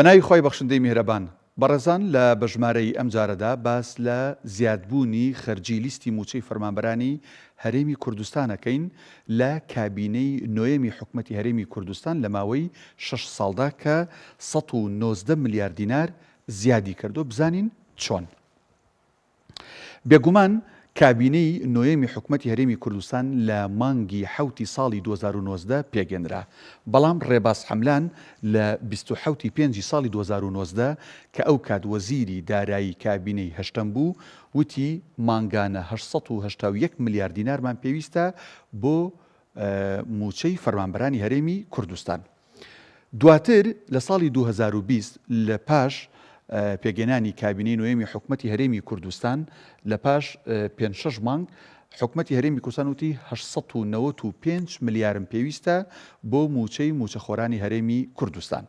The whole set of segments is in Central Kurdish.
بەناوی خۆی بەخشندەی میهرەبان بەڕێزان لە بەژمارەی ئەم جارەدا باس لە زیادبوونی خەرجی لیستی موچەی فەرمانبەرانی هەرێمی کوردستانەکەین لە کابینەی نۆیەمی حکومەتی هەرێمی کوردستان لە ماوەی 6 ساڵدا کە 190 ملیار دینار زیادی کردو. بزانین چۆن. بێگومان کابینەی نۆیەمی حکومەتی هەرێمی کوردستان لە مانگی حوتی ساڵی 2019 پێگەنرا، بەڵام ڕێباز حەملان لە 27 پێنجی ساڵی 2019 کە ئەو کات وەزیری دارایی کابینەی هەشتم بوو وتی مانگانە 881 ملیار دینارمان پێویستە بۆ موچەی فەرمانبەرانی هەرێمی کوردستان. دواتر لە ساڵی 2020 لە پاش پێگەێنانی کابینەی نوێمی حکومەتی هەرێمی کوردستان لە پاش 5-6 مانگ حکومەتی هەرێمی کوردستان وتی 895 ملیارم پێویستە بۆ موچەی موچەخۆرانی هەرێمی کوردستان.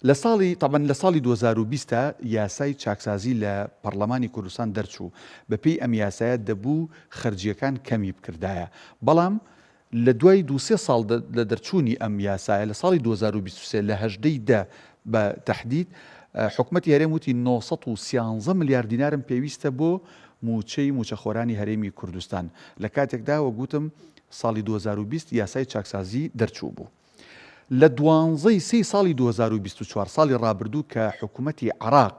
لە ساڵی 2020 یاسای چاکسازی لە پەرلەمانی کوردستان دەرچوو، بەپێی ئەم یاسایە دەبوو خەرجیەکان کەمی بکردایە، بەڵام لە دوای 2-3 ساڵ لە دەرچوونی ئەم یاسایە لە ساڵی 2023 لە 18 بە تەحدید حکومەتی هەرێم وتی 913 ملیار دینارم پێویستە بۆ موچەی موچەخۆرانی هەرێمی کوردستان. لە کاتێکدا وەگوتم ساڵی 2020 یاسای چاکسازی دەرچوو بوو. لە 12 ساڵی 2024 ساڵی ڕابردوو کە حکومەتی عراق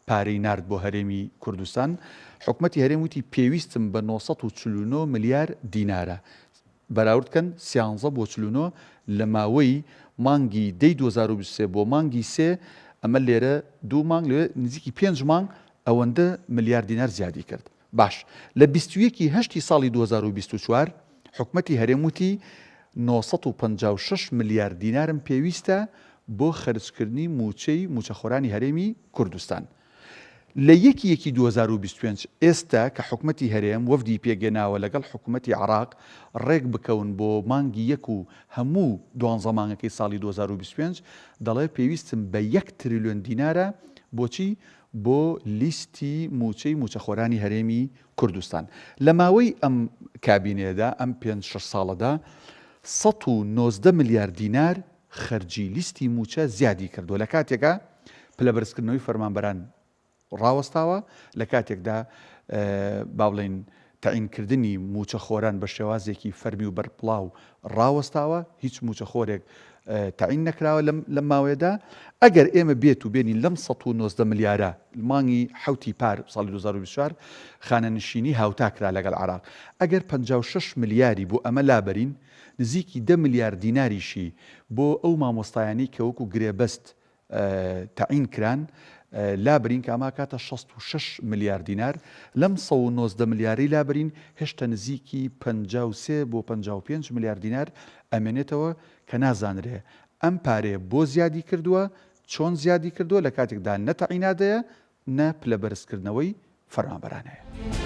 پارەی نارد بۆ هەرێمی کوردستان، حکومەتی هەرێم وتی پێویستم بە 949 ملیار دینارە، بەراوردکەن 13 بۆ 49 لە ماوەی مانگی دەی 2023 بۆ مانگی 3 ئەمە لێرە 2 مانگ لێ نزیکی 5 مانگ ئەوەندە ملیار دینار زیادی کرد. باش لە 21 ساڵی 2024 حکومەتی هەرێم وتی 956 ملیار دینارم پێویستە بۆ خەرجکردنی موچەی موچەخۆرانی هەرێمی کوردستان. لە 1/1/2025 ئێستا کە حکومەتی هەرێم وەفدی پێگەناوە لەگەڵ حکومەتی عراق ڕێک بکەون بۆ مانگی 1 و هەموو 12 مانگەکەی ساڵی 2025 دەڵێ پێویستم بە 1 تریلیۆن دینارە بۆچی بۆ لیستی موچەی موچەخۆرانی هەرێمی کوردستان. لە ماوەی ئەم کابینێدا ئەم 5-6 ساڵەدا 190 ملیار دینار خەرجی لیستی موچە زیادی کردو، لە کاتێکە پلەبەرزکردنەوەی فەرمانبەران ڕاوەستاوە، لە کاتێکدا با بڵێن تەعینکردنی موچەخۆران بە شێوازێکی فەرمی و بەرپڵاو ڕاوەستاوە، هیچ موچەخۆرێک تەعین نەکراوە لەم ماوەیەدا. ئەگەر ئێمە بێت و بێنین لەم 190 ملیارە مانگی حوتی پار ساڵی 2024 خانەنشینی هاوتاکرا لەگەڵ عراق، ئەگەر 56 ملیاری بۆ ئەمە لابەرین، نزیکی 10 ملیار دیناریشی بۆ ئەو مامۆستایانی کە وەکو گرێبەست تەعین کران لابرین کە ئەما کاتە 66 ملیار دینار، لەم 190 ملیاری لابرین هێشتا نزیکی 53 بۆ 55 ملیار دینار ئەمێنێتەوە کە نازانرێ ئەم پارەیە بۆ زیادی کردووە، چۆن زیادی کردووە، لە کاتێکدا نە تەعینادەیە نە پلەبەرزکردنەوەی فەرمانبەرانەیە.